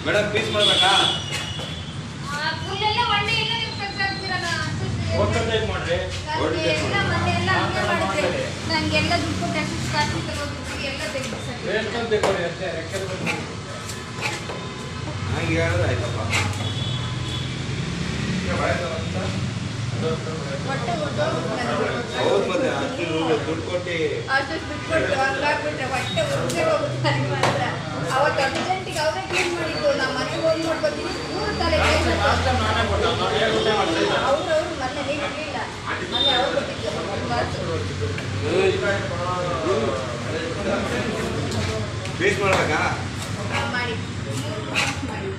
Madam piece ಮಾಡಬೇಕಾ? Full ಎಲ್ಲ ಒಂದೇ ಇಲ್ಲ ನೀವು ತೆಗ್ದಾಕ್ತಿರಲ್ಲ ಹೋಟೆಲ್ ಟೈಪ್ ಮಾಡ್ರಿ. ಎಲ್ಲ ಮೊನ್ನೆ ಎಲ್ಲ ಹಂಗೆ ಮಾಡಿದ್ರೆ ನನಗೆಲ್ಲ ದುಡ್ಡು ಕೊಟ್ಟು ಅಷ್ಟು ಕಾಸು ತಗೋಬಿಟ್ಟು ಎಲ್ಲ ತೆಗ್ದು ವೇಸ್ಟ್ ಅಂತ ತಗೊಳ್ಳಿ ಅಷ್ಟೇ ರೆಕ್ಕೆ ಬಂದು ಹಾಗೆ ಹೇಳಿದ್ರೆ ಆಯ್ತಪ್ಪ. ಹೊಟ್ಟೆ ಹೌದು ಮತ್ತೆ ಅಷ್ಟು ದುಡ್ಡು ಕೊಟ್ಟು ಅಷ್ಟು ದುಡ್ಡು ಕೊಟ್ಟು ಹಂಗಾಗ್ಬಿಟ್ರೆ ಹೊಟ್ಟೆ ಉದ್ದೆ ಹೋಗುತ್ತೆ ನನಗೆ ಮಾತ್ರ. ಅವತ್ತು ಅರ್ಜೆಂಟಿಗೆ ಅವರೇ ಕ್ಲೀನ್ ಮಾಡಿದ್ದು. ನಮ್ಮ ಮನೆಗೆ ಹೋಗಿ ಮಾಡ್ಕೊತೀನಿ ಮೂರು ತಲೆ ನಾನೇ ಕೊಟ್ಟ ನಾನು ಏನು ಊಟ ಮಾಡ್ತಿದ್ದೆ ಅವರು ಮೊನ್ನೆ ನೀವು ಇರಲಿಲ್ಲ ಮೊನ್ನೆ ಅವ್ರು ಕೊಟ್ಟಿದ್ದು ಪೀಸ್ ಮಾಡಬೇಕಾ? ಮಾಡಿ ಮಾಡಿ